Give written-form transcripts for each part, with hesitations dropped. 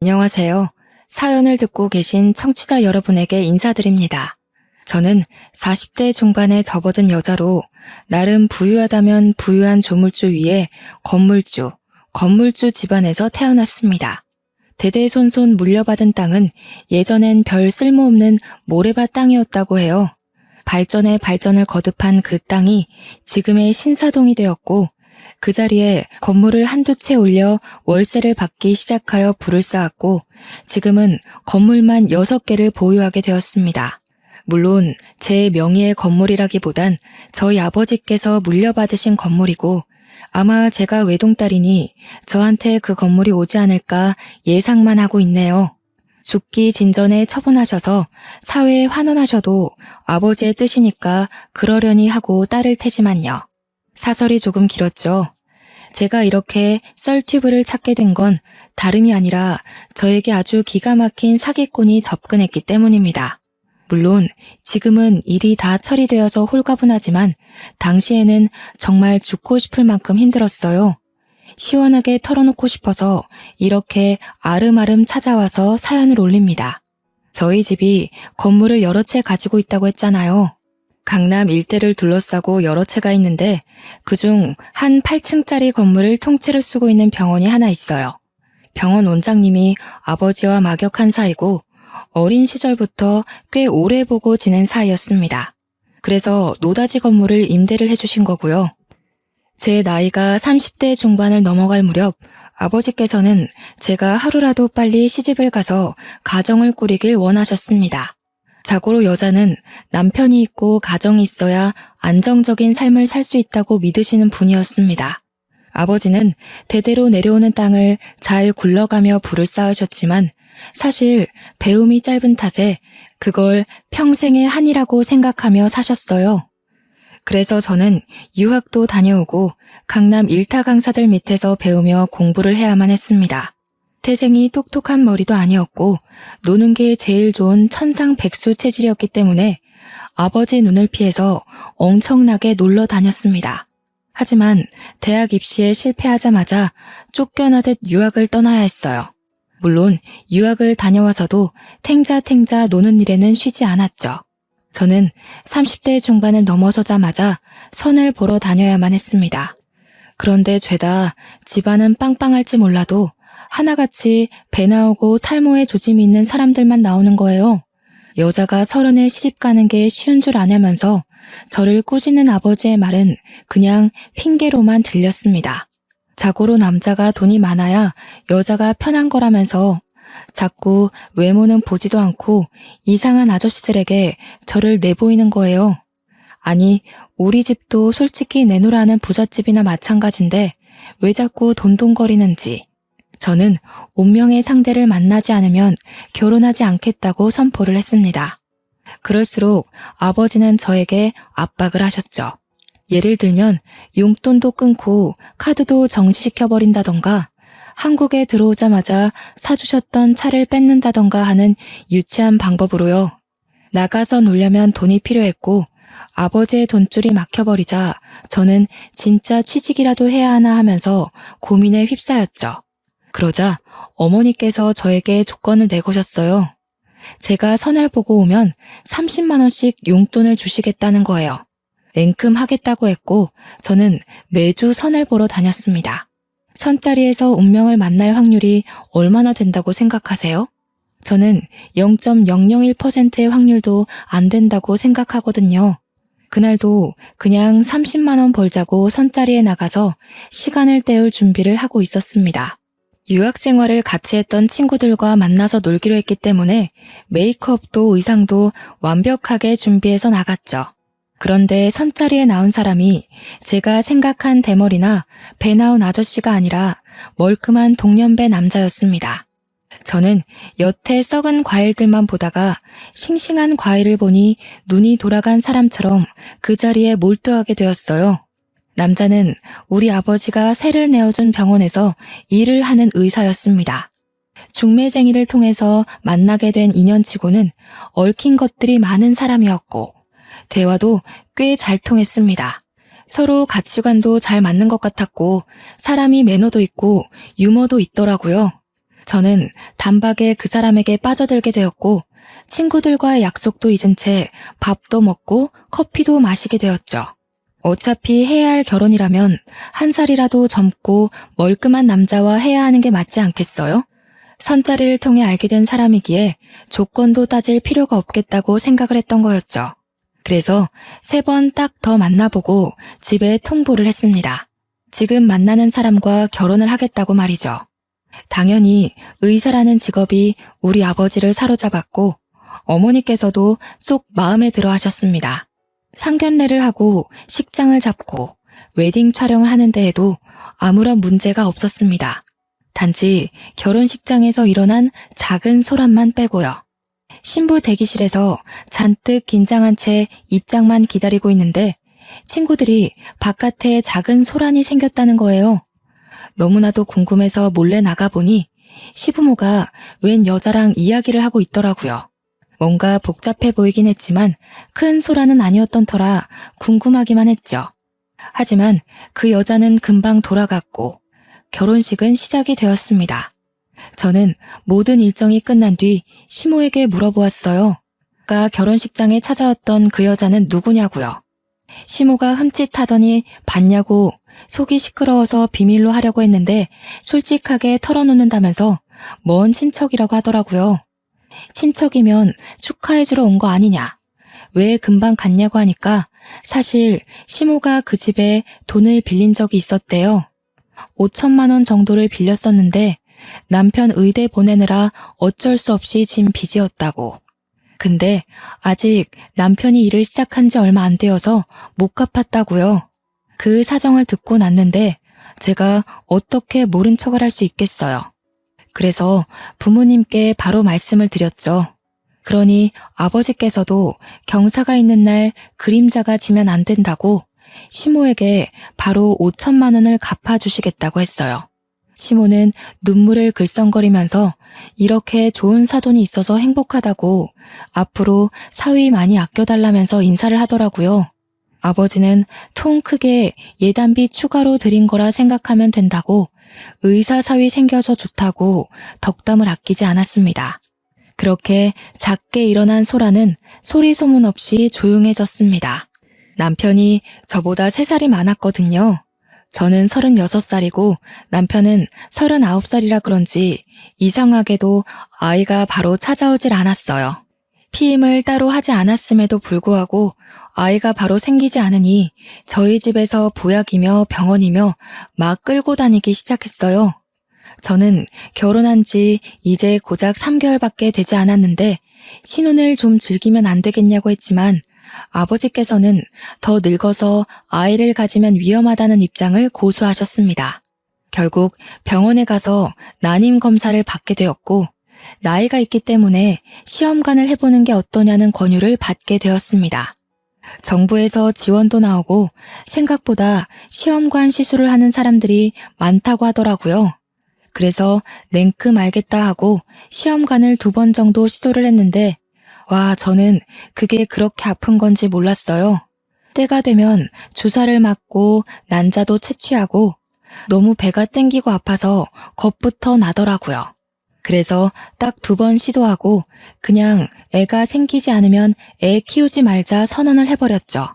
안녕하세요. 사연을 듣고 계신 청취자 여러분에게 인사드립니다. 저는 40대 중반에 접어든 여자로 나름 부유하다면 부유한 조물주 위에 건물주 집안에서 태어났습니다. 대대손손 물려받은 땅은 예전엔 별 쓸모없는 모래밭 땅이었다고 해요. 발전에 발전을 거듭한 그 땅이 지금의 신사동이 되었고 그 자리에 건물을 한두 채 올려 월세를 받기 시작하여 부를 쌓았고 지금은 건물만 6개를 보유하게 되었습니다. 물론 제 명의의 건물이라기보단 저희 아버지께서 물려받으신 건물이고 아마 제가 외동딸이니 저한테 그 건물이 오지 않을까 예상만 하고 있네요. 죽기 진전에 처분하셔서 사회에 환원하셔도 아버지의 뜻이니까 그러려니 하고 따를 테지만요. 사설이 조금 길었죠. 제가 이렇게 썰튜브를 찾게 된 건 다름이 아니라 저에게 아주 기가 막힌 사기꾼이 접근했기 때문입니다. 물론 지금은 일이 다 처리되어서 홀가분하지만 당시에는 정말 죽고 싶을 만큼 힘들었어요. 시원하게 털어놓고 싶어서 이렇게 아름아름 찾아와서 사연을 올립니다. 저희 집이 건물을 여러 채 가지고 있다고 했잖아요. 강남 일대를 둘러싸고 여러 채가 있는데 그중 한 8층짜리 건물을 통째로 쓰고 있는 병원이 하나 있어요. 병원 원장님이 아버지와 막역한 사이고 어린 시절부터 꽤 오래 보고 지낸 사이였습니다. 그래서 노다지 건물을 임대를 해주신 거고요. 제 나이가 30대 중반을 넘어갈 무렵 아버지께서는 제가 하루라도 빨리 시집을 가서 가정을 꾸리길 원하셨습니다. 자고로 여자는 남편이 있고 가정이 있어야 안정적인 삶을 살 수 있다고 믿으시는 분이었습니다. 아버지는 대대로 내려오는 땅을 잘 굴러가며 부를 쌓으셨지만 사실 배움이 짧은 탓에 그걸 평생의 한이라고 생각하며 사셨어요. 그래서 저는 유학도 다녀오고 강남 일타 강사들 밑에서 배우며 공부를 해야만 했습니다. 태생이 똑똑한 머리도 아니었고 노는 게 제일 좋은 천상백수 체질이었기 때문에 아버지 눈을 피해서 엄청나게 놀러 다녔습니다. 하지만 대학 입시에 실패하자마자 쫓겨나듯 유학을 떠나야 했어요. 물론 유학을 다녀와서도 탱자탱자 노는 일에는 쉬지 않았죠. 저는 30대 중반을 넘어서자마자 선을 보러 다녀야만 했습니다. 그런데 죄다 집안은 빵빵할지 몰라도 하나같이 배 나오고 탈모에 조짐이 있는 사람들만 나오는 거예요. 여자가 30에 시집 가는 게 쉬운 줄 아냐면서 저를 꾸짖는 아버지의 말은 그냥 핑계로만 들렸습니다. 자고로 남자가 돈이 많아야 여자가 편한 거라면서 자꾸 외모는 보지도 않고 이상한 아저씨들에게 저를 내보이는 거예요. 아니, 우리 집도 솔직히 내놓으라는 부잣집이나 마찬가지인데 왜 자꾸 돈돈거리는지. 저는 운명의 상대를 만나지 않으면 결혼하지 않겠다고 선포를 했습니다. 그럴수록 아버지는 저에게 압박을 하셨죠. 예를 들면 용돈도 끊고 카드도 정지시켜버린다던가 한국에 들어오자마자 사주셨던 차를 뺏는다던가 하는 유치한 방법으로요. 나가서 놀려면 돈이 필요했고 아버지의 돈줄이 막혀버리자 저는 진짜 취직이라도 해야 하나 하면서 고민에 휩싸였죠. 그러자 어머니께서 저에게 조건을 내거셨어요. 제가 선을 보고 오면 30만 원씩 용돈을 주시겠다는 거예요. 냉큼 하겠다고 했고 저는 매주 선을 보러 다녔습니다. 선자리에서 운명을 만날 확률이 얼마나 된다고 생각하세요? 저는 0.001%의 확률도 안 된다고 생각하거든요. 그날도 그냥 30만 원 벌자고 선자리에 나가서 시간을 때울 준비를 하고 있었습니다. 유학 생활을 같이 했던 친구들과 만나서 놀기로 했기 때문에 메이크업도 의상도 완벽하게 준비해서 나갔죠. 그런데 선자리에 나온 사람이 제가 생각한 대머리나 배 나온 아저씨가 아니라 멀끔한 동년배 남자였습니다. 저는 여태 썩은 과일들만 보다가 싱싱한 과일을 보니 눈이 돌아간 사람처럼 그 자리에 몰두하게 되었어요. 남자는 우리 아버지가 세를 내어준 병원에서 일을 하는 의사였습니다. 중매쟁이를 통해서 만나게 된 인연치고는 얽힌 것들이 많은 사람이었고 대화도 꽤 잘 통했습니다. 서로 가치관도 잘 맞는 것 같았고 사람이 매너도 있고 유머도 있더라고요. 저는 단박에 그 사람에게 빠져들게 되었고 친구들과의 약속도 잊은 채 밥도 먹고 커피도 마시게 되었죠. 어차피 해야 할 결혼이라면 한 살이라도 젊고 멀끔한 남자와 해야 하는 게 맞지 않겠어요? 선자리를 통해 알게 된 사람이기에 조건도 따질 필요가 없겠다고 생각을 했던 거였죠. 그래서 3번 딱 더 만나보고 집에 통보를 했습니다. 지금 만나는 사람과 결혼을 하겠다고 말이죠. 당연히 의사라는 직업이 우리 아버지를 사로잡았고 어머니께서도 쏙 마음에 들어 하셨습니다. 상견례를 하고 식장을 잡고 웨딩 촬영을 하는 데에도 아무런 문제가 없었습니다. 단지 결혼식장에서 일어난 작은 소란만 빼고요. 신부 대기실에서 잔뜩 긴장한 채 입장만 기다리고 있는데 친구들이 바깥에 작은 소란이 생겼다는 거예요. 너무나도 궁금해서 몰래 나가보니 시부모가 웬 여자랑 이야기를 하고 있더라고요. 뭔가 복잡해 보이긴 했지만 큰 소란은 아니었던 터라 궁금하기만 했죠. 하지만 그 여자는 금방 돌아갔고 결혼식은 시작이 되었습니다. 저는 모든 일정이 끝난 뒤 시모에게 물어보았어요. 아까 결혼식장에 찾아왔던 그 여자는 누구냐고요. 시모가 흠칫하더니 봤냐고 속이 시끄러워서 비밀로 하려고 했는데 솔직하게 털어놓는다면서 먼 친척이라고 하더라고요. 친척이면 축하해주러 온 거 아니냐. 왜 금방 갔냐고 하니까 사실 시모가 그 집에 돈을 빌린 적이 있었대요. 5천만 원 정도를 빌렸었는데 남편 의대 보내느라 어쩔 수 없이 진 빚이었다고. 근데 아직 남편이 일을 시작한 지 얼마 안 되어서 못 갚았다고요. 그 사정을 듣고 났는데 제가 어떻게 모른 척을 할 수 있겠어요. 그래서 부모님께 바로 말씀을 드렸죠. 그러니 아버지께서도 경사가 있는 날 그림자가 지면 안 된다고 시모에게 바로 5천만 원을 갚아주시겠다고 했어요. 시모는 눈물을 글썽거리면서 이렇게 좋은 사돈이 있어서 행복하다고 앞으로 사위 많이 아껴달라면서 인사를 하더라고요. 아버지는 통 크게 예단비 추가로 드린 거라 생각하면 된다고 의사 사위 생겨서 좋다고 덕담을 아끼지 않았습니다. 그렇게 작게 일어난 소란은 소리 소문 없이 조용해졌습니다. 남편이 저보다 3살이 많았거든요. 저는 36살이고 남편은 39살이라 그런지 이상하게도 아이가 바로 찾아오질 않았어요. 피임을 따로 하지 않았음에도 불구하고 아이가 바로 생기지 않으니 저희 집에서 보약이며 병원이며 막 끌고 다니기 시작했어요. 저는 결혼한 지 이제 고작 3개월밖에 되지 않았는데 신혼을 좀 즐기면 안 되겠냐고 했지만 아버지께서는 더 늙어서 아이를 가지면 위험하다는 입장을 고수하셨습니다. 결국 병원에 가서 난임 검사를 받게 되었고 나이가 있기 때문에 시험관을 해보는 게 어떠냐는 권유를 받게 되었습니다. 정부에서 지원도 나오고 생각보다 시험관 시술을 하는 사람들이 많다고 하더라고요. 그래서 냉큼 알겠다 하고 시험관을 2번 정도 시도를 했는데 와, 저는 그게 그렇게 아픈 건지 몰랐어요. 때가 되면 주사를 맞고 난자도 채취하고 너무 배가 땡기고 아파서 겁부터 나더라고요. 그래서 딱 2번 시도하고 그냥 애가 생기지 않으면 애 키우지 말자 선언을 해버렸죠.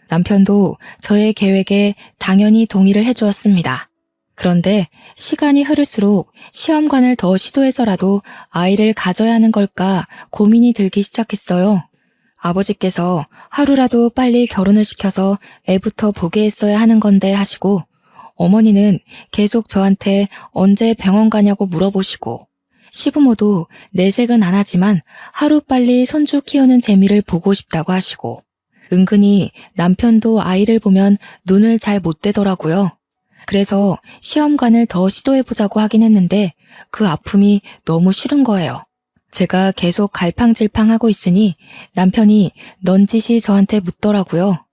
남편도 저의 계획에 당연히 동의를 해주었습니다. 그런데 시간이 흐를수록 시험관을 더 시도해서라도 아이를 가져야 하는 걸까 고민이 들기 시작했어요. 아버지께서 하루라도 빨리 결혼을 시켜서 애부터 보게 했어야 하는 건데 하시고 어머니는 계속 저한테 언제 병원 가냐고 물어보시고 시부모도 내색은 안 하지만 하루빨리 손주 키우는 재미를 보고 싶다고 하시고 은근히 남편도 아이를 보면 눈을 잘 못 떼더라고요. 그래서 시험관을 더 시도해보자고 하긴 했는데 그 아픔이 너무 싫은 거예요. 제가 계속 갈팡질팡하고 있으니 남편이 넌지시 저한테 묻더라고요.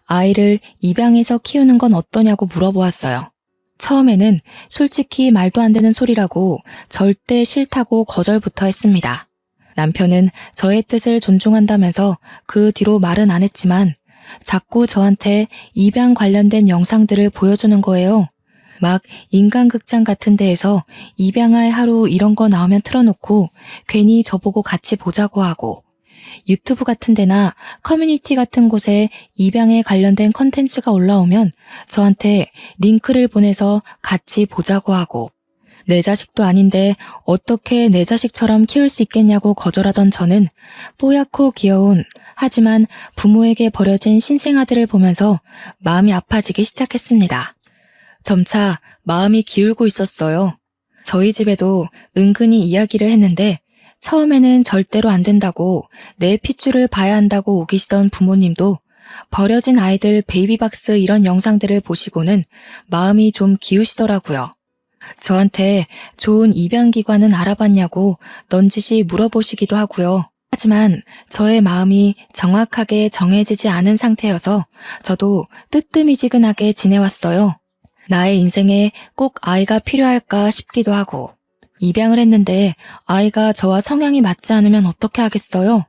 아이를 입양해서 키우는 건 어떠냐고 물어보았어요. 처음에는 솔직히 말도 안 되는 소리라고 절대 싫다고 거절부터 했습니다. 남편은 저의 뜻을 존중한다면서 그 뒤로 말은 안 했지만 자꾸 저한테 입양 관련된 영상들을 보여주는 거예요. 막 인간극장 같은 데에서 입양아의 하루 이런 거 나오면 틀어놓고 괜히 저보고 같이 보자고 하고, 유튜브 같은 데나 커뮤니티 같은 곳에 입양에 관련된 컨텐츠가 올라오면 저한테 링크를 보내서 같이 보자고 하고, 내 자식도 아닌데 어떻게 내 자식처럼 키울 수 있겠냐고 거절하던 저는 뽀얗고 귀여운, 하지만 부모에게 버려진 신생아들을 보면서 마음이 아파지기 시작했습니다. 점차 마음이 기울고 있었어요. 저희 집에도 은근히 이야기를 했는데 처음에는 절대로 안 된다고, 내 핏줄을 봐야 한다고 우기시던 부모님도 버려진 아이들 베이비박스 이런 영상들을 보시고는 마음이 좀 기우시더라고요. 저한테 좋은 입양기관은 알아봤냐고 넌지시 물어보시기도 하고요. 하지만 저의 마음이 정확하게 정해지지 않은 상태여서 저도 뜨뜨미지근하게 지내왔어요. 나의 인생에 꼭 아이가 필요할까 싶기도 하고, 입양을 했는데 아이가 저와 성향이 맞지 않으면 어떻게 하겠어요?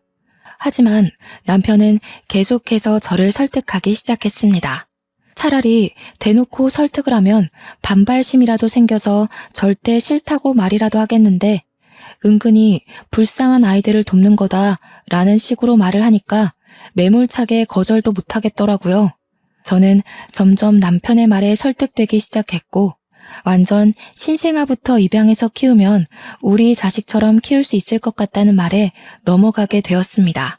하지만 남편은 계속해서 저를 설득하기 시작했습니다. 차라리 대놓고 설득을 하면 반발심이라도 생겨서 절대 싫다고 말이라도 하겠는데, 은근히 불쌍한 아이들을 돕는 거다 라는 식으로 말을 하니까 매몰차게 거절도 못하겠더라고요. 저는 점점 남편의 말에 설득되기 시작했고, 완전 신생아부터 입양해서 키우면 우리 자식처럼 키울 수 있을 것 같다는 말에 넘어가게 되었습니다.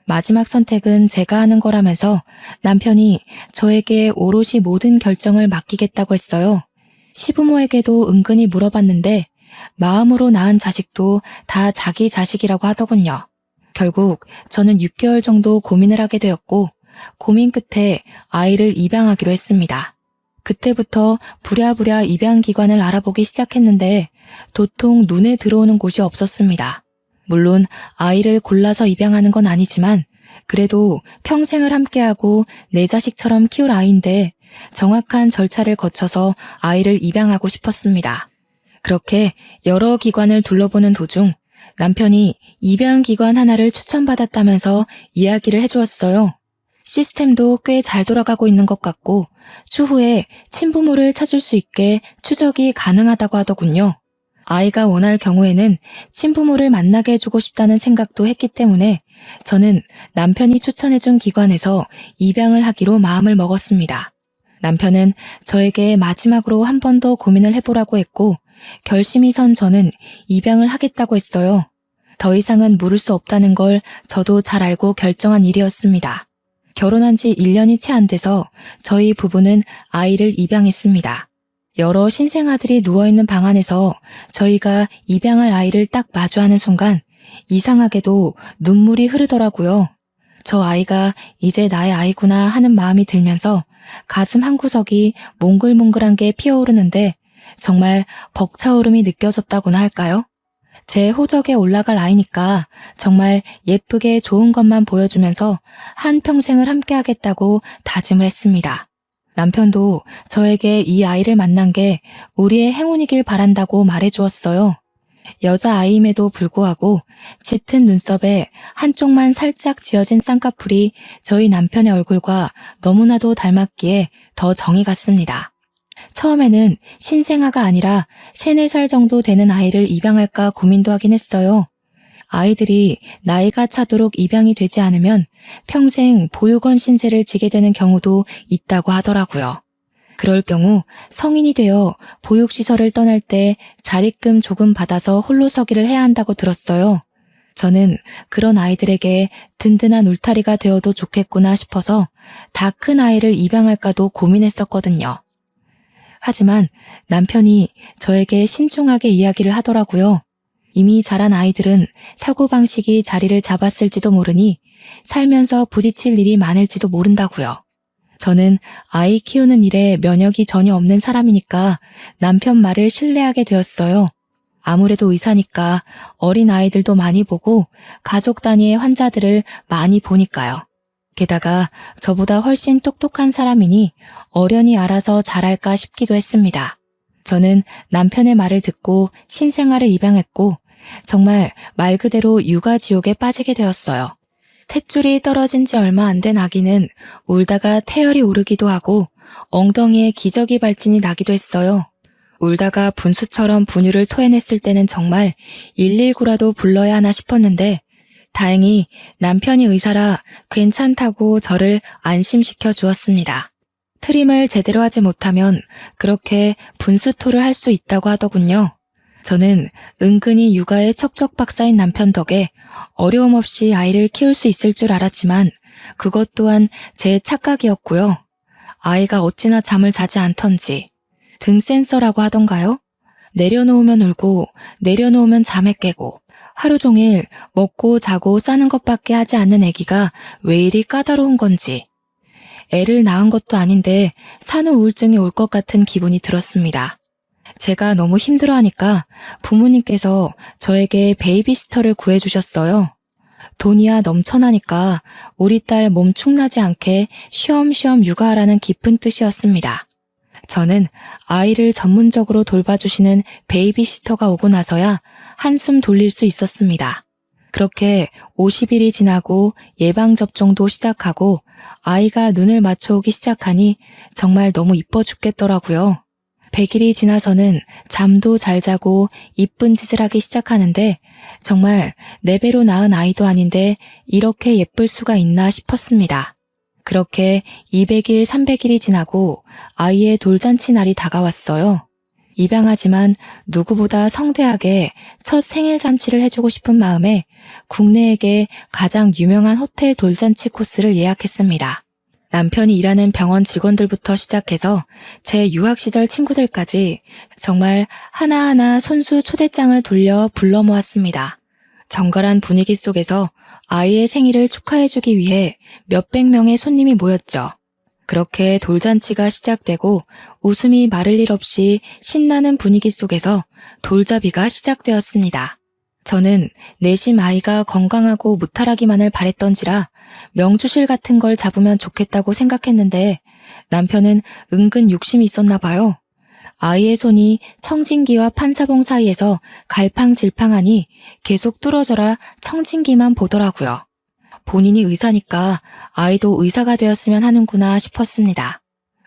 마지막 선택은 제가 하는 거라면서 남편이 저에게 오롯이 모든 결정을 맡기겠다고 했어요. 시부모에게도 은근히 물어봤는데 마음으로 낳은 자식도 다 자기 자식이라고 하더군요. 결국 저는 6개월 정도 고민을 하게 되었고, 고민 끝에 아이를 입양하기로 했습니다. 그때부터 부랴부랴 입양기관을 알아보기 시작했는데 도통 눈에 들어오는 곳이 없었습니다. 물론 아이를 골라서 입양하는 건 아니지만 그래도 평생을 함께하고 내 자식처럼 키울 아이인데 정확한 절차를 거쳐서 아이를 입양하고 싶었습니다. 그렇게 여러 기관을 둘러보는 도중 남편이 입양기관 하나를 추천받았다면서 이야기를 해주었어요. 시스템도 꽤 잘 돌아가고 있는 것 같고 추후에 친부모를 찾을 수 있게 추적이 가능하다고 하더군요. 아이가 원할 경우에는 친부모를 만나게 해주고 싶다는 생각도 했기 때문에 저는 남편이 추천해준 기관에서 입양을 하기로 마음을 먹었습니다. 남편은 저에게 마지막으로 한 번 더 고민을 해보라고 했고 결심이 선 저는 입양을 하겠다고 했어요. 더 이상은 물을 수 없다는 걸 저도 잘 알고 결정한 일이었습니다. 결혼한 지 1년이 채 안 돼서 저희 부부는 아이를 입양했습니다. 여러 신생아들이 누워있는 방 안에서 저희가 입양할 아이를 딱 마주하는 순간 이상하게도 눈물이 흐르더라고요. 저 아이가 이제 나의 아이구나 하는 마음이 들면서 가슴 한구석이 몽글몽글한 게 피어오르는데 정말 벅차오름이 느껴졌다고나 할까요? 제 호적에 올라갈 아이니까 정말 예쁘게 좋은 것만 보여주면서 한평생을 함께하겠다고 다짐을 했습니다. 남편도 저에게 이 아이를 만난 게 우리의 행운이길 바란다고 말해주었어요. 여자아이임에도 불구하고 짙은 눈썹에 한쪽만 살짝 지어진 쌍꺼풀이 저희 남편의 얼굴과 너무나도 닮았기에 더 정이 갔습니다. 처음에는 신생아가 아니라 3, 4살 정도 되는 아이를 입양할까 고민도 하긴 했어요. 아이들이 나이가 차도록 입양이 되지 않으면 평생 보육원 신세를 지게 되는 경우도 있다고 하더라고요. 그럴 경우 성인이 되어 보육시설을 떠날 때 자립금 조금 받아서 홀로 서기를 해야 한다고 들었어요. 저는 그런 아이들에게 든든한 울타리가 되어도 좋겠구나 싶어서 다 큰 아이를 입양할까도 고민했었거든요. 하지만 남편이 저에게 신중하게 이야기를 하더라고요. 이미 자란 아이들은 사고방식이 자리를 잡았을지도 모르니 살면서 부딪힐 일이 많을지도 모른다고요. 저는 아이 키우는 일에 면역이 전혀 없는 사람이니까 남편 말을 신뢰하게 되었어요. 아무래도 의사니까 어린 아이들도 많이 보고 가족 단위의 환자들을 많이 보니까요. 게다가 저보다 훨씬 똑똑한 사람이니 어련히 알아서 잘할까 싶기도 했습니다. 저는 남편의 말을 듣고 신생아를 입양했고 정말 말 그대로 육아지옥에 빠지게 되었어요. 탯줄이 떨어진 지 얼마 안 된 아기는 울다가 태열이 오르기도 하고 엉덩이에 기저귀 발진이 나기도 했어요. 울다가 분수처럼 분유를 토해냈을 때는 정말 119라도 불러야 하나 싶었는데 다행히 남편이 의사라 괜찮다고 저를 안심시켜 주었습니다. 트림을 제대로 하지 못하면 그렇게 분수토를 할 수 있다고 하더군요. 저는 은근히 육아에 척척 박사인 남편 덕에 어려움 없이 아이를 키울 수 있을 줄 알았지만 그것 또한 제 착각이었고요. 아이가 어찌나 잠을 자지 않던지 등 센서라고 하던가요? 내려놓으면 울고 내려놓으면 잠에 깨고 하루 종일 먹고 자고 싸는 것밖에 하지 않는 아기가 왜 이리 까다로운 건지 애를 낳은 것도 아닌데 산후 우울증이 올 것 같은 기분이 들었습니다. 제가 너무 힘들어하니까 부모님께서 저에게 베이비시터를 구해주셨어요. 돈이야 넘쳐나니까 우리 딸 몸 축나지 않게 쉬엄쉬엄 육아하라는 깊은 뜻이었습니다. 저는 아이를 전문적으로 돌봐주시는 베이비시터가 오고 나서야 한숨 돌릴 수 있었습니다. 그렇게 50일이 지나고 예방접종도 시작하고 아이가 눈을 맞춰오기 시작하니 정말 너무 이뻐 죽겠더라고요. 100일이 지나서는 잠도 잘 자고 이쁜 짓을 하기 시작하는데 정말 내 배로 낳은 아이도 아닌데 이렇게 예쁠 수가 있나 싶었습니다. 그렇게 200일, 300일이 지나고 아이의 돌잔치 날이 다가왔어요. 입양하지만 누구보다 성대하게 첫 생일 잔치를 해주고 싶은 마음에 국내에게 가장 유명한 호텔 돌잔치 코스를 예약했습니다. 남편이 일하는 병원 직원들부터 시작해서 제 유학 시절 친구들까지 정말 하나하나 손수 초대장을 돌려 불러 모았습니다. 정갈한 분위기 속에서 아이의 생일을 축하해주기 위해 몇백 명의 손님이 모였죠. 그렇게 돌잔치가 시작되고 웃음이 마를 일 없이 신나는 분위기 속에서 돌잡이가 시작되었습니다. 저는 내심 아이가 건강하고 무탈하기만을 바랬던지라 명주실 같은 걸 잡으면 좋겠다고 생각했는데 남편은 은근 욕심이 있었나 봐요. 아이의 손이 청진기와 판사봉 사이에서 갈팡질팡하니 계속 뚫어져라 청진기만 보더라고요. 본인이 의사니까 아이도 의사가 되었으면 하는구나 싶었습니다.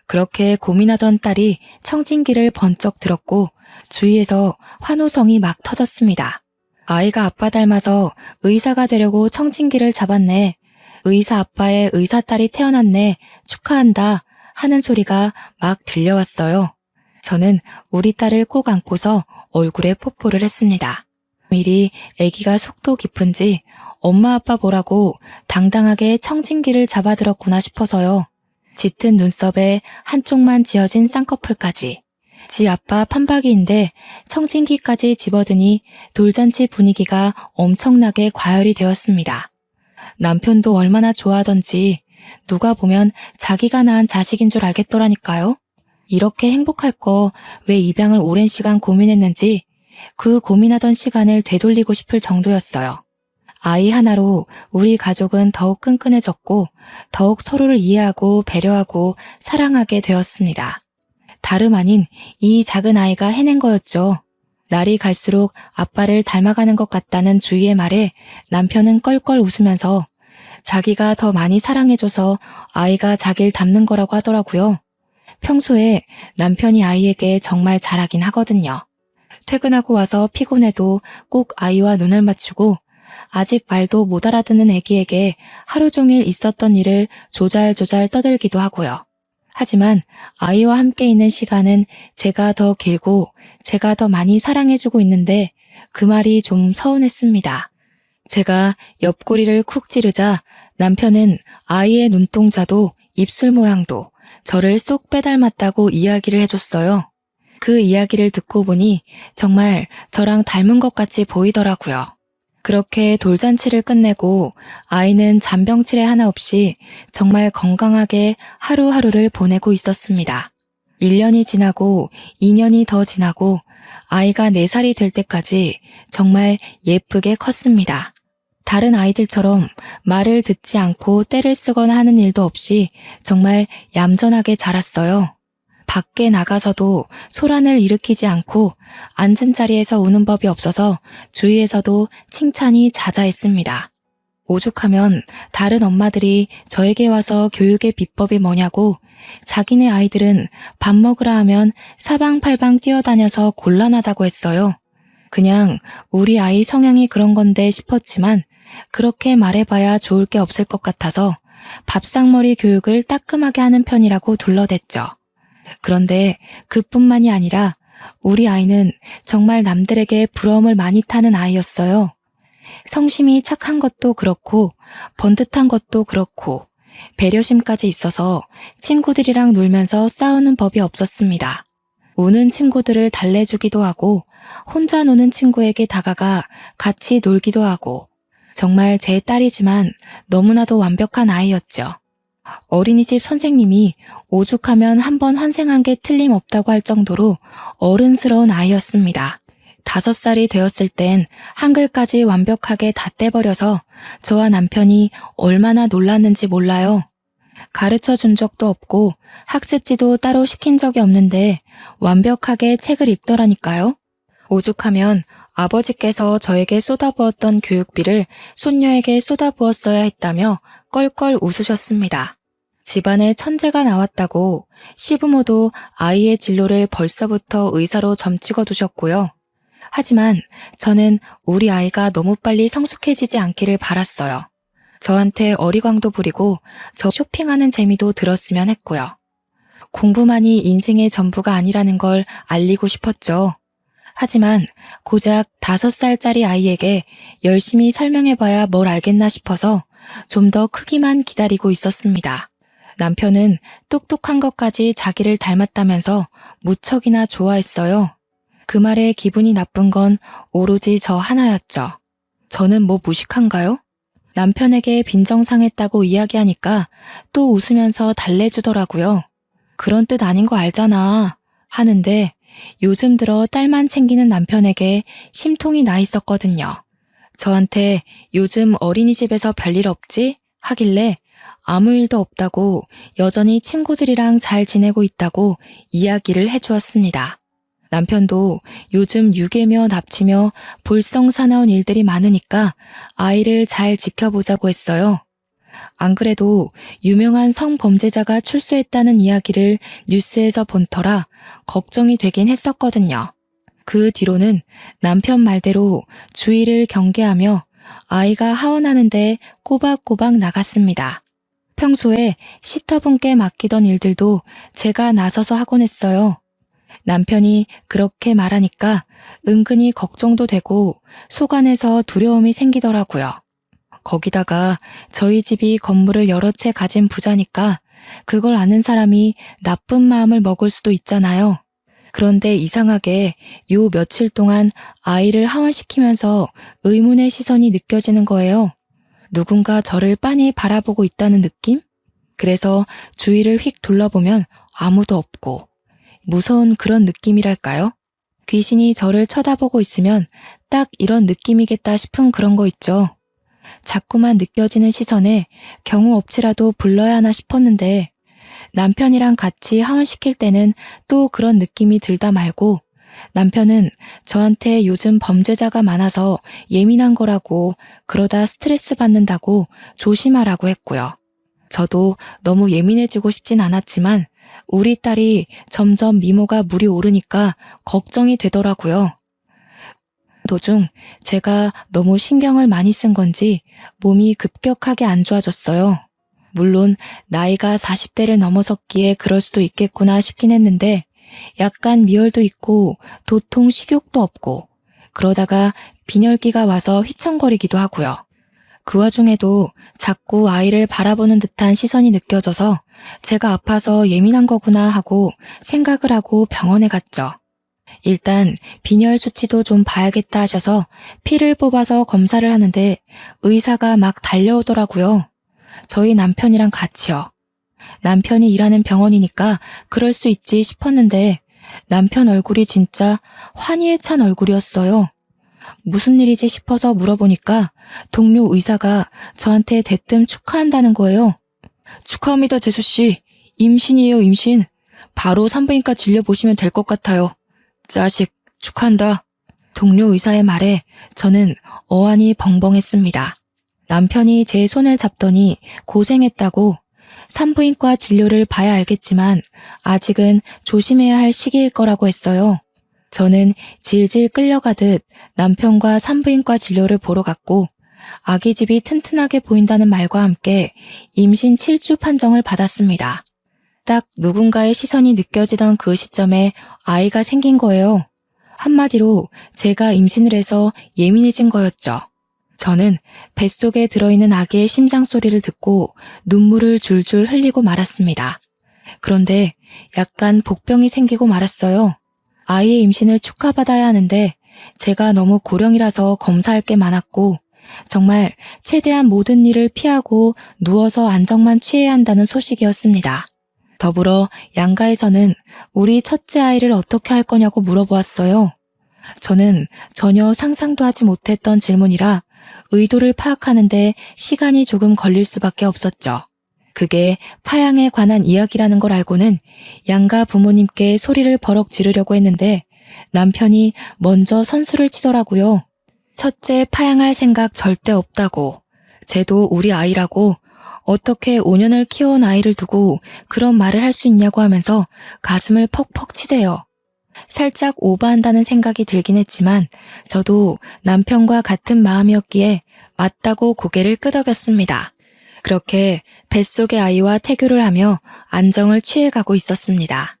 그렇게 고민하던 딸이 청진기를 번쩍 들었고 주위에서 환호성이 막 터졌습니다. 아이가 아빠 닮아서 의사가 되려고 청진기를 잡았네. 의사 아빠의 의사 딸이 태어났네. 축하한다. 하는 소리가 막 들려왔어요. 저는 우리 딸을 꼭 안고서 얼굴에 뽀뽀를 했습니다. 미리 아기가 속도 깊은지 엄마 아빠 보라고 당당하게 청진기를 잡아들었구나 싶어서요. 짙은 눈썹에 한쪽만 지어진 쌍꺼풀까지. 지 아빠 판박이인데 청진기까지 집어드니 돌잔치 분위기가 엄청나게 과열이 되었습니다. 남편도 얼마나 좋아하던지 누가 보면 자기가 낳은 자식인 줄 알겠더라니까요. 이렇게 행복할 거 왜 입양을 오랜 시간 고민했는지 그 고민하던 시간을 되돌리고 싶을 정도였어요. 아이 하나로 우리 가족은 더욱 끈끈해졌고 더욱 서로를 이해하고 배려하고 사랑하게 되었습니다. 다름 아닌 이 작은 아이가 해낸 거였죠. 날이 갈수록 아빠를 닮아가는 것 같다는 주위의 말에 남편은 껄껄 웃으면서 자기가 더 많이 사랑해줘서 아이가 자기를 닮는 거라고 하더라고요. 평소에 남편이 아이에게 정말 잘하긴 하거든요. 퇴근하고 와서 피곤해도 꼭 아이와 눈을 맞추고 아직 말도 못 알아듣는 아기에게 하루 종일 있었던 일을 조잘조잘 떠들기도 하고요. 하지만 아이와 함께 있는 시간은 제가 더 길고 제가 더 많이 사랑해주고 있는데 그 말이 좀 서운했습니다. 제가 옆구리를 쿡 찌르자 남편은 아이의 눈동자도 입술 모양도 저를 쏙 빼닮았다고 이야기를 해줬어요. 그 이야기를 듣고 보니 정말 저랑 닮은 것 같이 보이더라고요. 그렇게 돌잔치를 끝내고 아이는 잔병치레 하나 없이 정말 건강하게 하루하루를 보내고 있었습니다. 1년이 지나고 2년이 더 지나고 아이가 4살이 될 때까지 정말 예쁘게 컸습니다. 다른 아이들처럼 말을 듣지 않고 떼를 쓰거나 하는 일도 없이 정말 얌전하게 자랐어요. 밖에 나가서도 소란을 일으키지 않고 앉은 자리에서 우는 법이 없어서 주위에서도 칭찬이 자자했습니다. 오죽하면 다른 엄마들이 저에게 와서 교육의 비법이 뭐냐고 자기네 아이들은 밥 먹으라 하면 사방팔방 뛰어다녀서 곤란하다고 했어요. 그냥 우리 아이 성향이 그런 건데 싶었지만 그렇게 말해봐야 좋을 게 없을 것 같아서 밥상머리 교육을 따끔하게 하는 편이라고 둘러댔죠. 그런데 그뿐만이 아니라 우리 아이는 정말 남들에게 부러움을 많이 타는 아이였어요. 성심이 착한 것도 그렇고 번듯한 것도 그렇고 배려심까지 있어서 친구들이랑 놀면서 싸우는 법이 없었습니다. 우는 친구들을 달래주기도 하고 혼자 노는 친구에게 다가가 같이 놀기도 하고 정말 제 딸이지만 너무나도 완벽한 아이였죠. 어린이집 선생님이 오죽하면 한 번 환생한 게 틀림없다고 할 정도로 어른스러운 아이였습니다. 5살이 되었을 땐 한글까지 완벽하게 다 떼버려서 저와 남편이 얼마나 놀랐는지 몰라요. 가르쳐 준 적도 없고 학습지도 따로 시킨 적이 없는데 완벽하게 책을 읽더라니까요. 오죽하면 아버지께서 저에게 쏟아부었던 교육비를 손녀에게 쏟아부었어야 했다며 껄껄 웃으셨습니다. 집안에 천재가 나왔다고 시부모도 아이의 진로를 벌써부터 의사로 점찍어 두셨고요. 하지만 저는 우리 아이가 너무 빨리 성숙해지지 않기를 바랐어요. 저한테 어리광도 부리고 저 쇼핑하는 재미도 들었으면 했고요. 공부만이 인생의 전부가 아니라는 걸 알리고 싶었죠. 하지만 고작 5살짜리 아이에게 열심히 설명해봐야 뭘 알겠나 싶어서 좀 더 크기만 기다리고 있었습니다. 남편은 똑똑한 것까지 자기를 닮았다면서 무척이나 좋아했어요. 그 말에 기분이 나쁜 건 오로지 저 하나였죠. 저는 뭐 무식한가요? 남편에게 빈정상했다고 이야기하니까 또 웃으면서 달래주더라고요. 그런 뜻 아닌 거 알잖아 하는데 요즘 들어 딸만 챙기는 남편에게 심통이 나 있었거든요. 저한테 요즘 어린이집에서 별일 없지? 하길래 아무 일도 없다고 여전히 친구들이랑 잘 지내고 있다고 이야기를 해주었습니다. 남편도 요즘 유괴며 납치며 볼성사나운 일들이 많으니까 아이를 잘 지켜보자고 했어요. 안 그래도 유명한 성범죄자가 출소했다는 이야기를 뉴스에서 본 터라 걱정이 되긴 했었거든요. 그 뒤로는 남편 말대로 주의를 경계하며 아이가 하원하는데 꼬박꼬박 나갔습니다. 평소에 시터분께 맡기던 일들도 제가 나서서 하곤 했어요. 남편이 그렇게 말하니까 은근히 걱정도 되고 속 안에서 두려움이 생기더라고요. 거기다가 저희 집이 건물을 여러 채 가진 부자니까 그걸 아는 사람이 나쁜 마음을 먹을 수도 있잖아요. 그런데 이상하게 요 며칠 동안 아이를 하원시키면서 의문의 시선이 느껴지는 거예요. 누군가 저를 빤히 바라보고 있다는 느낌? 그래서 주위를 휙 둘러보면 아무도 없고 무서운 그런 느낌이랄까요? 귀신이 저를 쳐다보고 있으면 딱 이런 느낌이겠다 싶은 그런 거 있죠. 자꾸만 느껴지는 시선에 경우 없이라도 불러야 하나 싶었는데 남편이랑 같이 하원시킬 때는 또 그런 느낌이 들다 말고 남편은 저한테 요즘 범죄자가 많아서 예민한 거라고 그러다 스트레스 받는다고 조심하라고 했고요. 저도 너무 예민해지고 싶진 않았지만 우리 딸이 점점 미모가 물이 오르니까 걱정이 되더라고요. 도중 제가 너무 신경을 많이 쓴 건지 몸이 급격하게 안 좋아졌어요. 물론 나이가 40대를 넘어섰기에 그럴 수도 있겠구나 싶긴 했는데 약간 미열도 있고 도통 식욕도 없고 그러다가 빈혈기가 와서 휘청거리기도 하고요. 그 와중에도 자꾸 아이를 바라보는 듯한 시선이 느껴져서 제가 아파서 예민한 거구나 하고 생각을 하고 병원에 갔죠. 일단 빈혈 수치도 좀 봐야겠다 하셔서 피를 뽑아서 검사를 하는데 의사가 막 달려오더라고요. 저희 남편이랑 같이요. 남편이 일하는 병원이니까 그럴 수 있지 싶었는데 남편 얼굴이 진짜 환희에 찬 얼굴이었어요. 무슨 일이지 싶어서 물어보니까 동료 의사가 저한테 대뜸 축하한다는 거예요. 축하합니다, 재수씨. 임신이에요, 임신. 바로 산부인과 진료보시면 될 것 같아요. 자식, 축하한다. 동료 의사의 말에 저는 어안이 벙벙했습니다. 남편이 제 손을 잡더니 고생했다고 산부인과 진료를 봐야 알겠지만 아직은 조심해야 할 시기일 거라고 했어요. 저는 질질 끌려가듯 남편과 산부인과 진료를 보러 갔고 아기집이 튼튼하게 보인다는 말과 함께 임신 7주 판정을 받았습니다. 딱 누군가의 시선이 느껴지던 그 시점에 아이가 생긴 거예요. 한마디로 제가 임신을 해서 예민해진 거였죠. 저는 뱃속에 들어있는 아기의 심장 소리를 듣고 눈물을 줄줄 흘리고 말았습니다. 그런데 약간 복병이 생기고 말았어요. 아이의 임신을 축하받아야 하는데 제가 너무 고령이라서 검사할 게 많았고 정말 최대한 모든 일을 피하고 누워서 안정만 취해야 한다는 소식이었습니다. 더불어 양가에서는 우리 첫째 아이를 어떻게 할 거냐고 물어보았어요. 저는 전혀 상상도 하지 못했던 질문이라 의도를 파악하는데 시간이 조금 걸릴 수밖에 없었죠. 그게 파양에 관한 이야기라는 걸 알고는 양가 부모님께 소리를 버럭 지르려고 했는데 남편이 먼저 선수를 치더라고요. 첫째 파양할 생각 절대 없다고. 쟤도 우리 아이라고. 어떻게 5년을 키워온 아이를 두고 그런 말을 할 수 있냐고 하면서 가슴을 퍽퍽 치대요. 살짝 오버한다는 생각이 들긴 했지만 저도 남편과 같은 마음이었기에 맞다고 고개를 끄덕였습니다. 그렇게 뱃속의 아이와 태교를 하며 안정을 취해가고 있었습니다.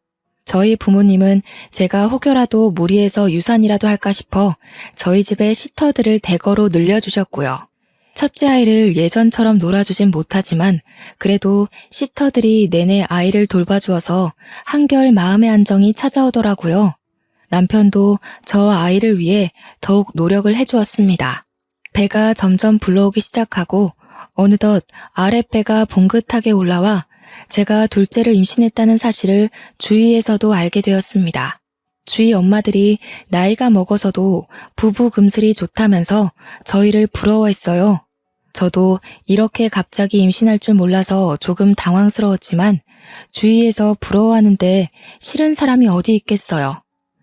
저희 부모님은 제가 혹여라도 무리해서 유산이라도 할까 싶어 저희 집에 시터들을 대거로 늘려주셨고요. 첫째 아이를 예전처럼 놀아주진 못하지만 그래도 시터들이 내내 아이를 돌봐주어서 한결 마음의 안정이 찾아오더라고요. 남편도 저 아이를 위해 더욱 노력을 해주었습니다. 배가 점점 불러오기 시작하고 어느덧 아랫배가 봉긋하게 올라와 제가 둘째를 임신했다는 사실을 주위에서도 알게 되었습니다. 주위 엄마들이 나이가 먹어서도 부부 금슬이 좋다면서 저희를 부러워했어요. 저도 이렇게 갑자기 임신할 줄 몰라서 조금 당황스러웠지만 주위에서 부러워하는데 싫은 사람이 어디 있겠어요.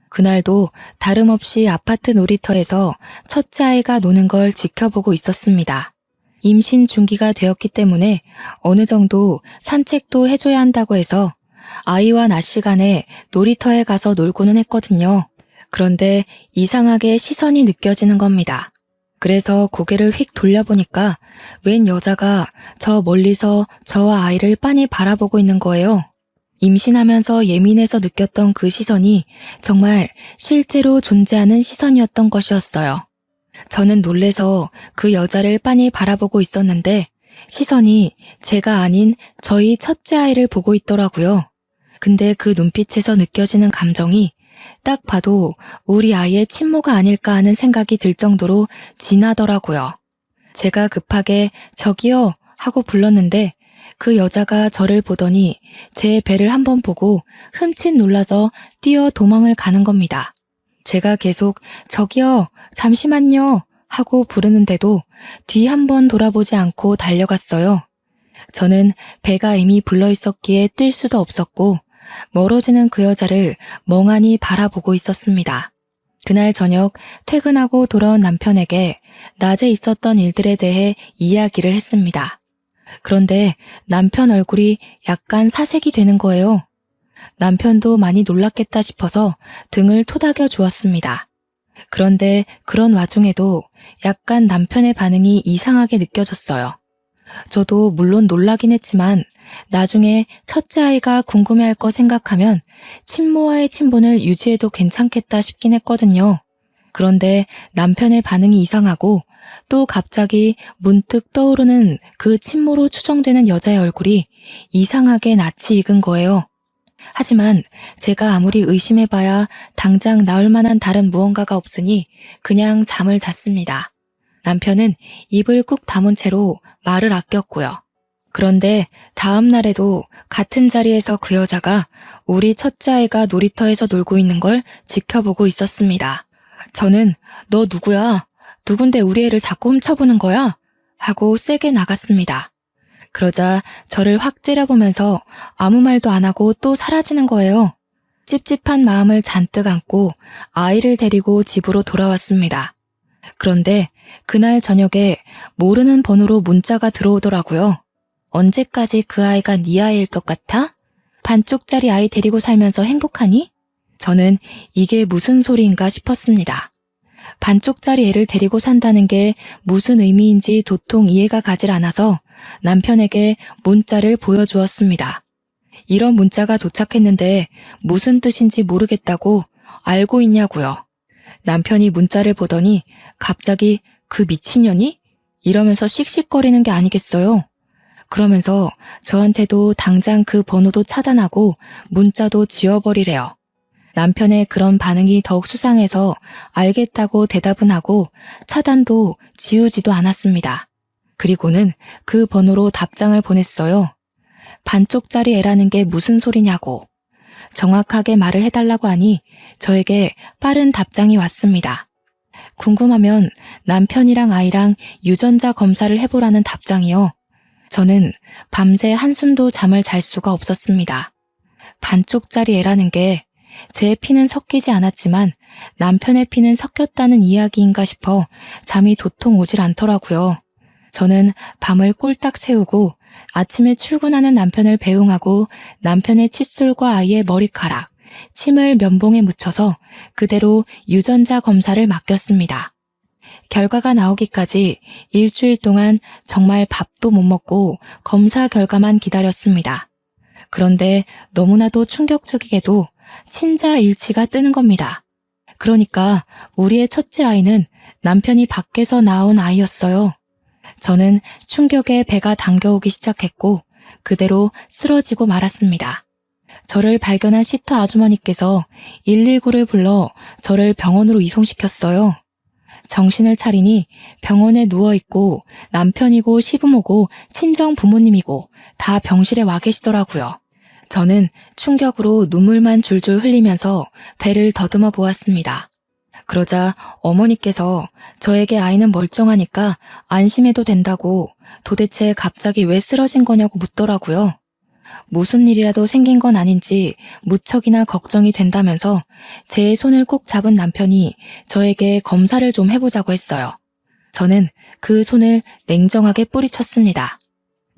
그날도 다름없이 아파트 놀이터에서 첫째 아이가 노는 걸 지켜보고 있었습니다. 임신 중기가 되었기 때문에 어느 정도 산책도 해줘야 한다고 해서 아이와 낮 시간에 놀이터에 가서 놀고는 했거든요. 그런데 이상하게 시선이 느껴지는 겁니다. 그래서 고개를 휙 돌려보니까 웬 여자가 저 멀리서 저와 아이를 빤히 바라보고 있는 거예요. 임신하면서 예민해서 느꼈던 그 시선이 정말 실제로 존재하는 시선이었던 것이었어요. 저는 놀래서 그 여자를 빤히 바라보고 있었는데 시선이 제가 아닌 저희 첫째 아이를 보고 있더라고요. 근데 그 눈빛에서 느껴지는 감정이 딱 봐도 우리 아이의 친모가 아닐까 하는 생각이 들 정도로 진하더라고요. 제가 급하게 저기요 하고 불렀는데 그 여자가 저를 보더니 제 배를 한번 보고 흠칫 놀라서 뛰어 도망을 가는 겁니다. 제가 계속 저기요 잠시만요 하고 부르는데도 뒤 한번 돌아보지 않고 달려갔어요. 저는 배가 이미 불러있었기에 뛸 수도 없었고 멀어지는 그 여자를 멍하니 바라보고 있었습니다. 그날 저녁 퇴근하고 돌아온 남편에게 낮에 있었던 일들에 대해 이야기를 했습니다. 그런데 남편 얼굴이 약간 사색이 되는 거예요. 남편도 많이 놀랐겠다 싶어서 등을 토닥여 주었습니다. 그런데 그런 와중에도 약간 남편의 반응이 이상하게 느껴졌어요. 저도 물론 놀라긴 했지만 나중에 첫째 아이가 궁금해할 거 생각하면 친모와의 친분을 유지해도 괜찮겠다 싶긴 했거든요. 그런데 남편의 반응이 이상하고 또 갑자기 문득 떠오르는 그 친모로 추정되는 여자의 얼굴이 이상하게 낯이 익은 거예요. 하지만 제가 아무리 의심해봐야 당장 나올 만한 다른 무언가가 없으니 그냥 잠을 잤습니다. 남편은 입을 꾹 다문 채로 말을 아꼈고요. 그런데 다음 날에도 같은 자리에서 그 여자가 우리 첫째 아이가 놀이터에서 놀고 있는 걸 지켜보고 있었습니다. 저는 너 누구야? 누군데 우리 애를 자꾸 훔쳐보는 거야? 하고 세게 나갔습니다. 그러자 저를 확 째려보면서 아무 말도 안 하고 또 사라지는 거예요. 찝찝한 마음을 잔뜩 안고 아이를 데리고 집으로 돌아왔습니다. 그런데 그날 저녁에 모르는 번호로 문자가 들어오더라고요. 언제까지 그 아이가 네 아이일 것 같아? 반쪽짜리 아이 데리고 살면서 행복하니? 저는 이게 무슨 소리인가 싶었습니다. 반쪽짜리 애를 데리고 산다는 게 무슨 의미인지 도통 이해가 가질 않아서 남편에게 문자를 보여주었습니다. 이런 문자가 도착했는데 무슨 뜻인지 모르겠다고 알고 있냐고요. 남편이 문자를 보더니 갑자기 그 미친년이? 이러면서 씩씩거리는 게 아니겠어요. 그러면서 저한테도 당장 그 번호도 차단하고 문자도 지워버리래요. 남편의 그런 반응이 더욱 수상해서 알겠다고 대답은 하고 차단도 지우지도 않았습니다. 그리고는 그 번호로 답장을 보냈어요. 반쪽짜리 애라는 게 무슨 소리냐고. 정확하게 말을 해달라고 하니 저에게 빠른 답장이 왔습니다. 궁금하면 남편이랑 아이랑 유전자 검사를 해보라는 답장이요. 저는 밤새 한숨도 잠을 잘 수가 없었습니다. 반쪽짜리 애라는 게 제 피는 섞이지 않았지만 남편의 피는 섞였다는 이야기인가 싶어 잠이 도통 오질 않더라고요. 저는 밤을 꼴딱 새우고 아침에 출근하는 남편을 배웅하고 남편의 칫솔과 아이의 머리카락, 침을 면봉에 묻혀서 그대로 유전자 검사를 맡겼습니다. 결과가 나오기까지 일주일 동안 정말 밥도 못 먹고 검사 결과만 기다렸습니다. 그런데 너무나도 충격적이게도 친자 일치가 뜨는 겁니다. 그러니까 우리의 첫째 아이는 남편이 밖에서 낳은 아이였어요. 저는 충격에 배가 당겨오기 시작했고 그대로 쓰러지고 말았습니다. 저를 발견한 시터 아주머니께서 119를 불러 저를 병원으로 이송시켰어요. 정신을 차리니 병원에 누워있고 남편이고 시부모고 친정 부모님이고 다 병실에 와 계시더라고요. 저는 충격으로 눈물만 줄줄 흘리면서 배를 더듬어 보았습니다. 그러자 어머니께서 저에게 아이는 멀쩡하니까 안심해도 된다고 도대체 갑자기 왜 쓰러진 거냐고 묻더라고요. 무슨 일이라도 생긴 건 아닌지 무척이나 걱정이 된다면서 제 손을 꼭 잡은 남편이 저에게 검사를 좀 해보자고 했어요. 저는 그 손을 냉정하게 뿌리쳤습니다.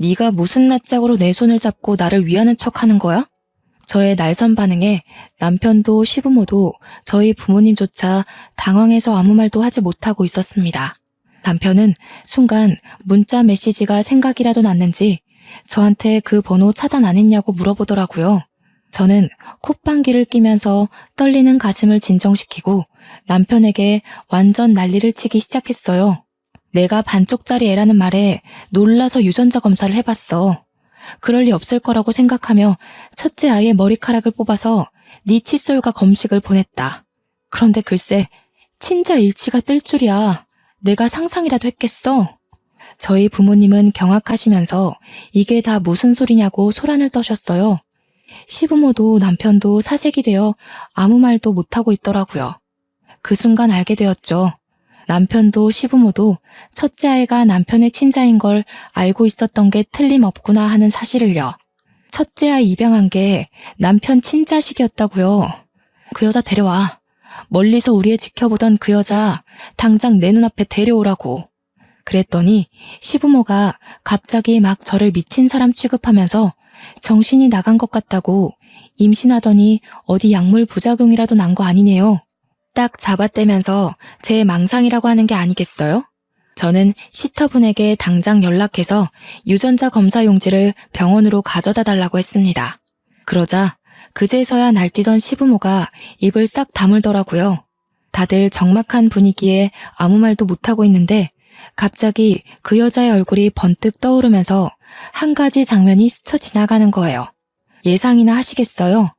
네가 무슨 낯짝으로 내 손을 잡고 나를 위하는 척하는 거야? 저의 날선 반응에 남편도 시부모도 저희 부모님조차 당황해서 아무 말도 하지 못하고 있었습니다. 남편은 순간 문자 메시지가 생각이라도 났는지 저한테 그 번호 차단 안 했냐고 물어보더라고요. 저는 콧방귀를 뀌면서 떨리는 가슴을 진정시키고 남편에게 완전 난리를 치기 시작했어요. 내가 반쪽짜리 애라는 말에 놀라서 유전자 검사를 해봤어. 그럴 리 없을 거라고 생각하며 첫째 아이의 머리카락을 뽑아서 네 칫솔과 검식을 보냈다. 그런데 글쎄 친자 일치가 뜰 줄이야. 내가 상상이라도 했겠어. 저희 부모님은 경악하시면서 이게 다 무슨 소리냐고 소란을 떠셨어요. 시부모도 남편도 사색이 되어 아무 말도 못하고 있더라고요. 그 순간 알게 되었죠. 남편도 시부모도 첫째 아이가 남편의 친자인 걸 알고 있었던 게 틀림없구나 하는 사실을요. 첫째 아이 입양한 게 남편 친자식이었다고요. 그 여자 데려와. 멀리서 우리 애 지켜보던 그 여자 당장 내 눈앞에 데려오라고. 그랬더니 시부모가 갑자기 막 저를 미친 사람 취급하면서 정신이 나간 것 같다고 임신하더니 어디 약물 부작용이라도 난 거 아니네요. 딱 잡아떼면서 제 망상이라고 하는 게 아니겠어요? 저는 시터분에게 당장 연락해서 유전자 검사 용지를 병원으로 가져다 달라고 했습니다. 그러자 그제서야 날뛰던 시부모가 입을 싹 다물더라고요. 다들 적막한 분위기에 아무 말도 못하고 있는데 갑자기 그 여자의 얼굴이 번뜩 떠오르면서 한 가지 장면이 스쳐 지나가는 거예요. 예상이나 하시겠어요?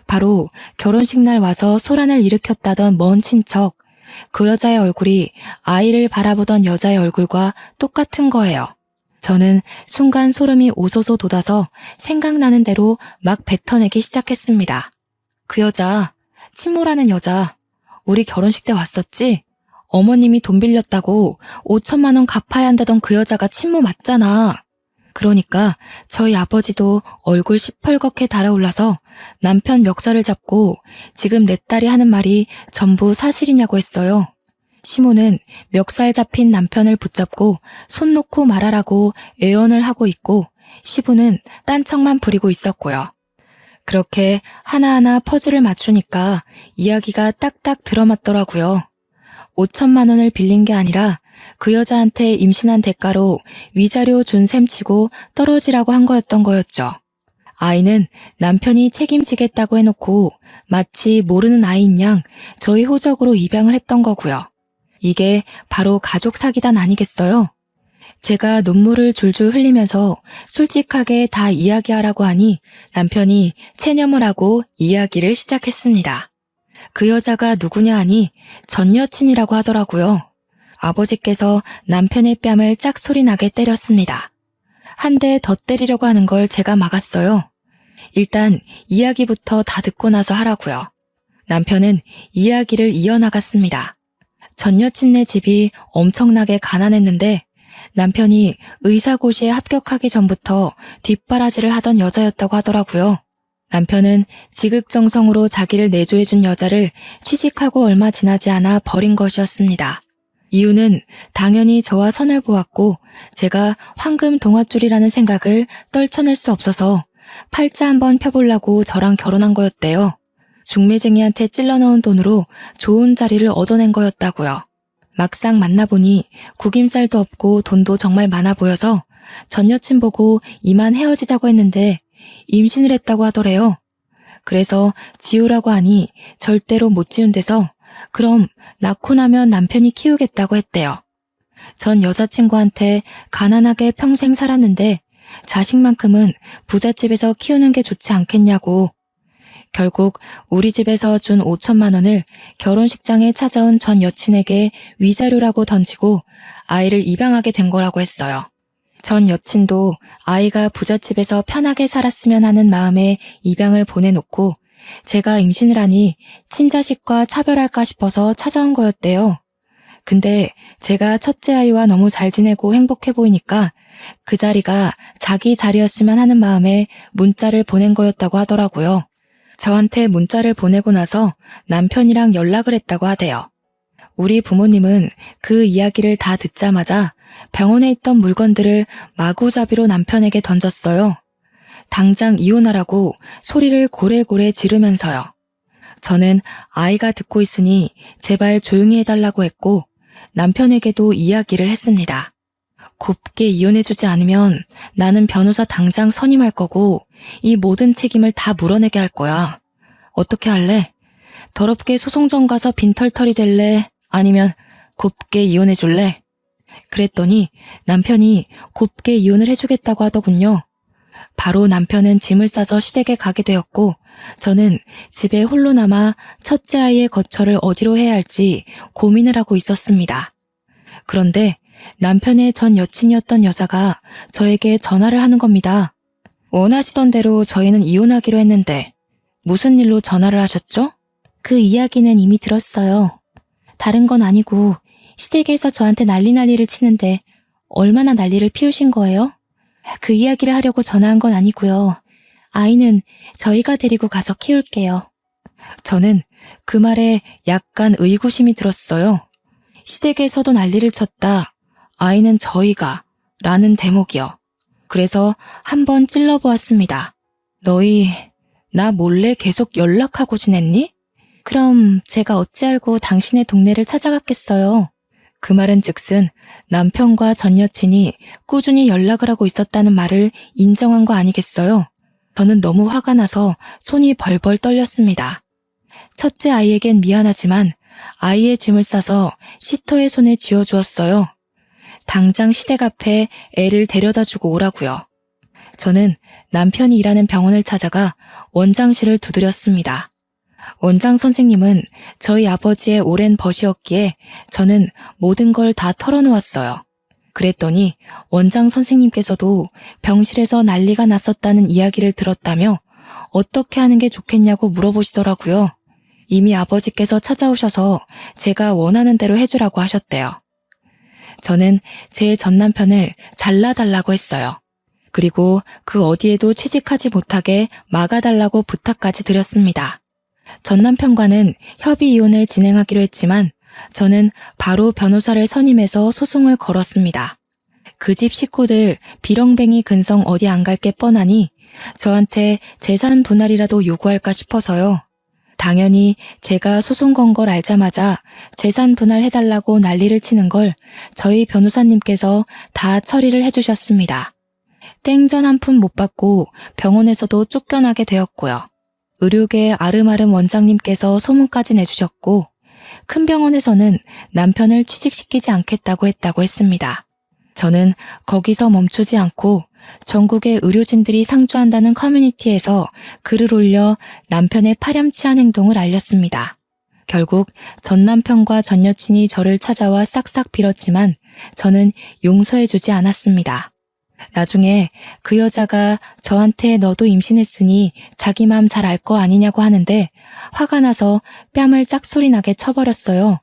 바로 결혼식 날 와서 소란을 일으켰다던 먼 친척, 그 여자의 얼굴이 아이를 바라보던 여자의 얼굴과 똑같은 거예요. 저는 순간 소름이 오소소 돋아서 생각나는 대로 막 뱉어내기 시작했습니다. 그 여자, 친모라는 여자, 우리 결혼식 때 왔었지? 어머님이 돈 빌렸다고 5천만 원 갚아야 한다던 그 여자가 친모 맞잖아. 그러니까 저희 아버지도 얼굴 시펄겋게 달아올라서 남편 멱살을 잡고 지금 내 딸이 하는 말이 전부 사실이냐고 했어요. 시모는 멱살 잡힌 남편을 붙잡고 손 놓고 말하라고 애원을 하고 있고 시부는 딴청만 부리고 있었고요. 그렇게 하나하나 퍼즐을 맞추니까 이야기가 딱딱 들어맞더라고요. 5천만 원을 빌린 게 아니라 그 여자한테 임신한 대가로 위자료 준 셈치고 떨어지라고 한 거였던 거였죠. 아이는 남편이 책임지겠다고 해놓고 마치 모르는 아이인 양 저희 호적으로 입양을 했던 거고요. 이게 바로 가족 사기단 아니겠어요? 제가 눈물을 줄줄 흘리면서 솔직하게 다 이야기하라고 하니 남편이 체념을 하고 이야기를 시작했습니다. 그 여자가 누구냐 하니 전 여친이라고 하더라고요. 아버지께서 남편의 뺨을 짝소리나게 때렸습니다. 한 대 더 때리려고 하는 걸 제가 막았어요. 일단 이야기부터 다 듣고 나서 하라고요. 남편은 이야기를 이어나갔습니다. 전 여친네 집이 엄청나게 가난했는데 남편이 의사고시에 합격하기 전부터 뒷바라지를 하던 여자였다고 하더라고요. 남편은 지극정성으로 자기를 내조해준 여자를 취직하고 얼마 지나지 않아 버린 것이었습니다. 이유는 당연히 저와 선을 보았고 제가 황금 동아줄이라는 생각을 떨쳐낼 수 없어서 팔자 한번 펴보려고 저랑 결혼한 거였대요. 중매쟁이한테 찔러넣은 돈으로 좋은 자리를 얻어낸 거였다고요. 막상 만나보니 구김살도 없고 돈도 정말 많아 보여서 전 여친 보고 이만 헤어지자고 했는데 임신을 했다고 하더래요. 그래서 지우라고 하니 절대로 못 지운대서 그럼 낳고 나면 남편이 키우겠다고 했대요. 전 여자친구한테 가난하게 평생 살았는데 자식만큼은 부잣집에서 키우는 게 좋지 않겠냐고. 결국 우리 집에서 준 5천만 원을 결혼식장에 찾아온 전 여친에게 위자료라고 던지고 아이를 입양하게 된 거라고 했어요. 전 여친도 아이가 부잣집에서 편하게 살았으면 하는 마음에 입양을 보내놓고 제가 임신을 하니 친자식과 차별할까 싶어서 찾아온 거였대요. 근데 제가 첫째 아이와 너무 잘 지내고 행복해 보이니까 그 자리가 자기 자리였으면 하는 마음에 문자를 보낸 거였다고 하더라고요. 저한테 문자를 보내고 나서 남편이랑 연락을 했다고 하대요. 우리 부모님은 그 이야기를 다 듣자마자 병원에 있던 물건들을 마구잡이로 남편에게 던졌어요. 당장 이혼하라고 소리를 고래고래 지르면서요. 저는 아이가 듣고 있으니 제발 조용히 해달라고 했고 남편에게도 이야기를 했습니다. 곱게 이혼해주지 않으면 나는 변호사 당장 선임할 거고 이 모든 책임을 다 물어내게 할 거야. 어떻게 할래? 더럽게 소송전 가서 빈털털이 될래? 아니면 곱게 이혼해줄래? 그랬더니 남편이 곱게 이혼을 해주겠다고 하더군요. 바로 남편은 짐을 싸서 시댁에 가게 되었고 저는 집에 홀로 남아 첫째 아이의 거처를 어디로 해야 할지 고민을 하고 있었습니다. 그런데 남편의 전 여친이었던 여자가 저에게 전화를 하는 겁니다. 원하시던 대로 저희는 이혼하기로 했는데 무슨 일로 전화를 하셨죠? 그 이야기는 이미 들었어요. 다른 건 아니고 시댁에서 저한테 난리를 치는데 얼마나 난리를 피우신 거예요? 그 이야기를 하려고 전화한 건 아니고요. 아이는 저희가 데리고 가서 키울게요. 저는 그 말에 약간 의구심이 들었어요. 시댁에서도 난리를 쳤다. 아이는 저희가 라는 대목이요. 그래서 한번 찔러보았습니다. 너희 나 몰래 계속 연락하고 지냈니? 그럼 제가 어찌 알고 당신의 동네를 찾아갔겠어요. 그 말은 즉슨 남편과 전 여친이 꾸준히 연락을 하고 있었다는 말을 인정한 거 아니겠어요? 저는 너무 화가 나서 손이 벌벌 떨렸습니다. 첫째 아이에겐 미안하지만 아이의 짐을 싸서 시터의 손에 쥐어주었어요. 당장 시댁 앞에 애를 데려다 주고 오라고요. 저는 남편이 일하는 병원을 찾아가 원장실을 두드렸습니다. 원장 선생님은 저희 아버지의 오랜 벗이었기에 저는 모든 걸 다 털어놓았어요. 그랬더니 원장 선생님께서도 병실에서 난리가 났었다는 이야기를 들었다며 어떻게 하는 게 좋겠냐고 물어보시더라고요. 이미 아버지께서 찾아오셔서 제가 원하는 대로 해주라고 하셨대요. 저는 제 전남편을 잘라달라고 했어요. 그리고 그 어디에도 취직하지 못하게 막아달라고 부탁까지 드렸습니다. 전남편과는 협의 이혼을 진행하기로 했지만 저는 바로 변호사를 선임해서 소송을 걸었습니다. 그 집 식구들 비렁뱅이 근성 어디 안 갈 게 뻔하니 저한테 재산 분할이라도 요구할까 싶어서요. 당연히 제가 소송 건 걸 알자마자 재산 분할해달라고 난리를 치는 걸 저희 변호사님께서 다 처리를 해주셨습니다. 땡전 한 푼 못 받고 병원에서도 쫓겨나게 되었고요. 의료계 아름아름 원장님께서 소문까지 내주셨고 큰 병원에서는 남편을 취직시키지 않겠다고 했습니다. 저는 거기서 멈추지 않고 전국의 의료진들이 상주한다는 커뮤니티에서 글을 올려 남편의 파렴치한 행동을 알렸습니다. 결국 전 남편과 전 여친이 저를 찾아와 싹싹 빌었지만 저는 용서해주지 않았습니다. 나중에 그 여자가 저한테 너도 임신했으니 자기 마음 잘 알 거 아니냐고 하는데 화가 나서 뺨을 짝소리나게 쳐버렸어요.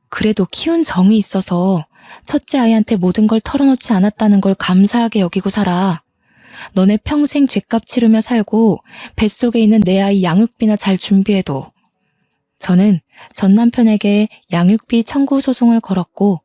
그래도 키운 정이 있어서 첫째 아이한테 모든 걸 털어놓지 않았다는 걸 감사하게 여기고 살아. 너네 평생 죗값 치르며 살고 뱃속에 있는 내 아이 양육비나 잘 준비해둬. 저는 전 남편에게 양육비 청구 소송을 걸었고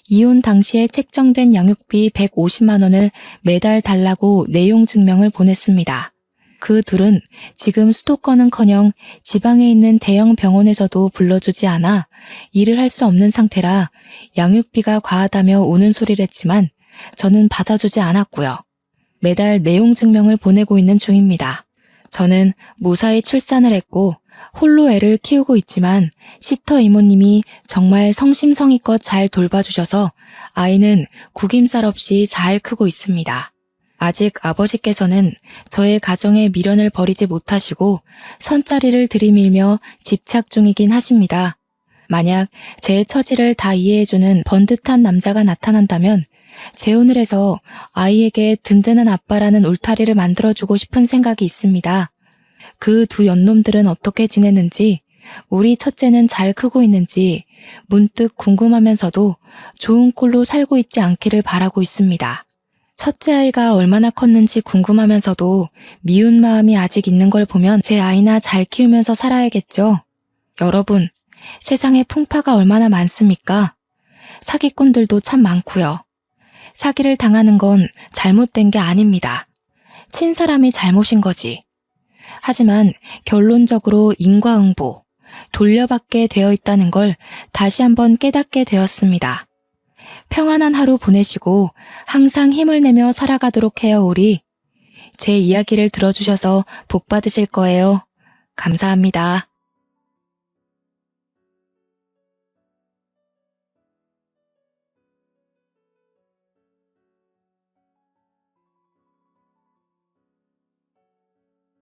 이혼 당시에 책정된 양육비 150만 원을 매달 달라고 내용 증명을 보냈습니다. 그 둘은 지금 수도권은커녕 지방에 있는 대형 병원에서도 불러주지 않아 일을 할 수 없는 상태라 양육비가 과하다며 우는 소리를 했지만 저는 받아주지 않았고요. 매달 내용 증명을 보내고 있는 중입니다. 저는 무사히 출산을 했고 홀로 애를 키우고 있지만 시터 이모님이 정말 성심성의껏 잘 돌봐주셔서 아이는 구김살 없이 잘 크고 있습니다. 아직 아버지께서는 저의 가정에 미련을 버리지 못하시고 선자리를 들이밀며 집착 중이긴 하십니다. 만약 제 처지를 다 이해해주는 번듯한 남자가 나타난다면 재혼을 해서 아이에게 든든한 아빠라는 울타리를 만들어주고 싶은 생각이 있습니다. 그 두 연놈들은 어떻게 지내는지, 우리 첫째는 잘 크고 있는지 문득 궁금하면서도 좋은 꼴로 살고 있지 않기를 바라고 있습니다. 첫째 아이가 얼마나 컸는지 궁금하면서도 미운 마음이 아직 있는 걸 보면 제 아이나 잘 키우면서 살아야겠죠. 여러분, 세상에 풍파가 얼마나 많습니까? 사기꾼들도 참 많고요. 사기를 당하는 건 잘못된 게 아닙니다. 친 사람이 잘못인 거지. 하지만 결론적으로 인과응보, 돌려받게 되어 있다는 걸 다시 한번 깨닫게 되었습니다. 평안한 하루 보내시고 항상 힘을 내며 살아가도록 해요, 우리. 제 이야기를 들어주셔서 복 받으실 거예요. 감사합니다.